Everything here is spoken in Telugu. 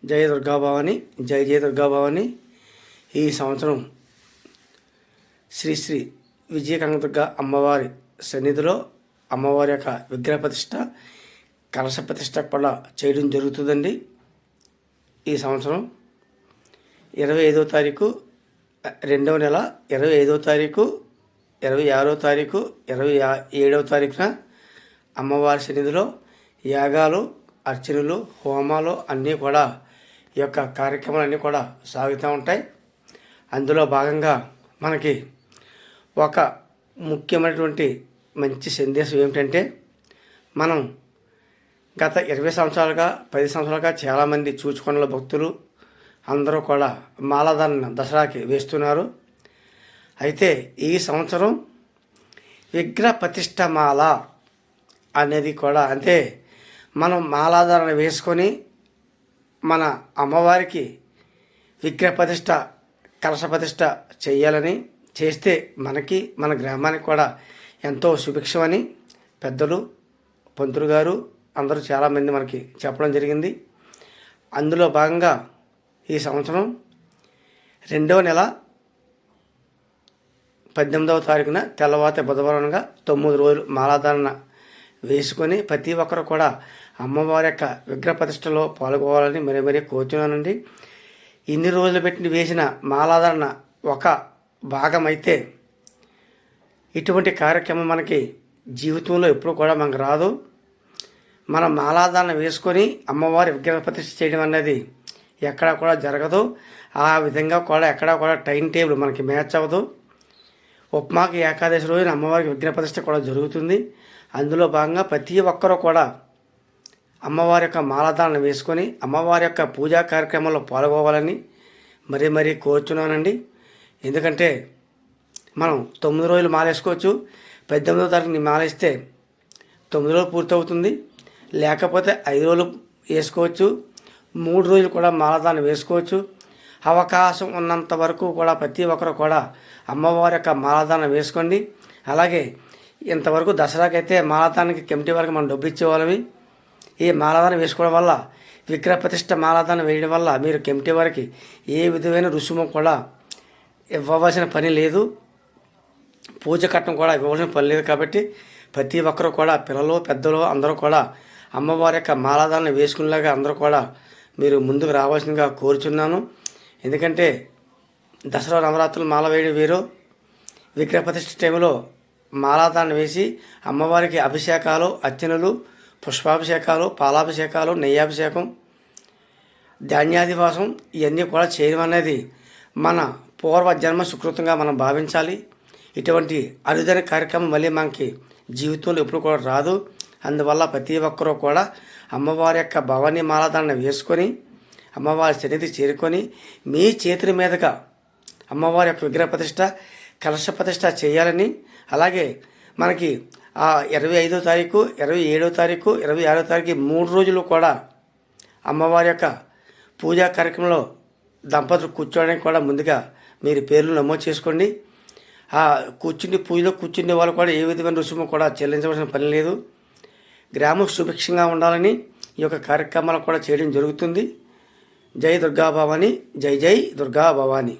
జై దుర్గాభవాని, జై జయ దుర్గాభవాని. ఈ సంవత్సరం శ్రీ శ్రీ విజయకనకదుర్గ అమ్మవారి సన్నిధిలో అమ్మవారి యొక్క విగ్రహ ప్రతిష్ట, కలశ ప్రతిష్ట కూడా చేయడం జరుగుతుందండి. ఈ సంవత్సరం 25వ తారీఖు 2వ నెల 25వ తారీఖు 26వ తారీఖు 27వ తారీఖున అమ్మవారి సన్నిధిలో యాగాలు, అర్చనలు, హోమాలు అన్నీ కూడా ఈ యొక్క కార్యక్రమాలన్నీ కూడా సాగుతూ ఉంటాయి. అందులో భాగంగా మనకి ఒక ముఖ్యమైనటువంటి మంచి సందేశం ఏమిటంటే, మనం గత 20 సంవత్సరాలుగా 10 సంవత్సరాలుగా చాలామంది చూచుకొండల భక్తులు అందరూ కూడా మాలాధారణ దసరాకి వేస్తున్నారు. అయితే ఈ సంవత్సరం విగ్రహ ప్రతిష్ట మాల అనేది కూడా అంటే మనం మాలాధారణ వేసుకొని మన అమ్మవారికి విగ్రహ ప్రతిష్ట, కలశ ప్రతిష్ట చేయాలని చేస్తే మనకి మన గ్రామానికి కూడా ఎంతో సుభిక్షమని పెద్దలు, పంతులు గారు అందరూ చాలామంది మనకి చెప్పడం జరిగింది. అందులో భాగంగా ఈ సంవత్సరం 2వ నెల 18వ తారీఖున తెల్లవారి బుధవారంగా 9 రోజులు మాలాధారణ వేసుకొని ప్రతి ఒక్కరు కూడా అమ్మవారి యొక్క విగ్రహ ప్రతిష్టలో పాల్గొవాలని మరీ కోరుతున్నానండి. ఇన్ని రోజులు పెట్టి వేసిన మాలాధారణ ఒక భాగం అయితే ఇటువంటి కార్యక్రమం మనకి జీవితంలో ఎప్పుడు కూడా మనకు రాదు. మనం మాలాధారణ వేసుకొని అమ్మవారి విగ్రహ ప్రతిష్ఠ చేయడం అనేది ఎక్కడా కూడా జరగదు. ఆ విధంగా కూడా ఎక్కడా కూడా టైం టేబుల్ మనకి మ్యాచ్ అవ్వదు. ఉప్మాకి ఏకాదశి రోజున అమ్మవారికి విగ్రహ ప్రతిష్ఠ కూడా జరుగుతుంది. అందులో భాగంగా ప్రతి ఒక్కరూ కూడా అమ్మవారి యొక్క మాలాధారణ వేసుకొని అమ్మవారి యొక్క పూజా కార్యక్రమంలో పాల్గొవాలని మరీ కోరుచున్నానండి. ఎందుకంటే మనం 9 రోజులు మాల వేసుకోవచ్చు. 18వ తారీఖుని మాల వేస్తే 9 రోజులు పూర్తవుతుంది. లేకపోతే 5 రోజులు వేసుకోవచ్చు. 3 రోజులు కూడా మాలాధారణ వేసుకోవచ్చు. అవకాశం ఉన్నంత వరకు కూడా ప్రతి ఒక్కరు కూడా అమ్మవారి యొక్క మాలాధారణ వేసుకోండి. అలాగే ఇంతవరకు దసరాకైతే మాలాధారణకి కమిటీ వరకు మనం డబ్బులు ఇచ్చేవాళ్ళవి. ఈ మాలాధారణ వేసుకోవడం వల్ల, విగ్రహ ప్రతిష్ట మాలాధారణ వేయడం వల్ల మీరు కమిటీ వారికి ఏ విధమైన రుసుము కూడా ఇవ్వవలసిన పని లేదు. పూజ కట్టడం కూడా ఇవ్వవలసిన పని లేదు. కాబట్టి ప్రతి ఒక్కరు కూడా పిల్లలు, పెద్దలు అందరూ కూడా అమ్మవారి యొక్క మాలాధారణ వేసుకునేలాగా అందరూ కూడా మీరు ముందుకు రావాల్సిందిగా కోరుచున్నాను. ఎందుకంటే దసరా నవరాత్రులు మాల వేయడం వేరు, విగ్రహ ప్రతిష్ఠ టైంలో మాలాధారణ వేసి అమ్మవారికి అభిషేకాలు, అర్చనలు, పుష్పాభిషేకాలు, పాలాభిషేకాలు, నెయ్యాభిషేకం, ధాన్యాదివాసం ఇవన్నీ కూడా చేయడం అనేది మన పూర్వజన్మ సుకృతంగా మనం భావించాలి. ఇటువంటి అరుదైన కార్యక్రమం మళ్ళీ మనకి జీవితంలో ఎప్పుడు కూడా రాదు. అందువల్ల ప్రతి ఒక్కరూ కూడా అమ్మవారి యొక్క భవానీ మాలాధారణ వేసుకొని అమ్మవారి సన్నిధి చేరుకొని మీ చేతుల మీదుగా అమ్మవారి యొక్క విగ్రహ ప్రతిష్ట, కలశ ప్రతిష్ట చేయాలని, అలాగే మనకి 25వ తారీఖు 27వ తారీఖు 26వ తారీఖు 3 రోజులు కూడా అమ్మవారి యొక్క పూజా కార్యక్రమంలో దంపతులు కూర్చోవడానికి కూడా ముందుగా మీరు పేర్లు నమోదు చేసుకోండి. ఆ పూజలో కూర్చునే వాళ్ళు కూడా ఏ విధమైన రుసుము కూడా చెల్లించవలసిన పని లేదు. గ్రామం సుభిక్షంగా ఉండాలని ఈ యొక్క కార్యక్రమాలు కూడా చేయడం జరుగుతుంది. జై దుర్గా భవాని, జై జై దుర్గా భవాని.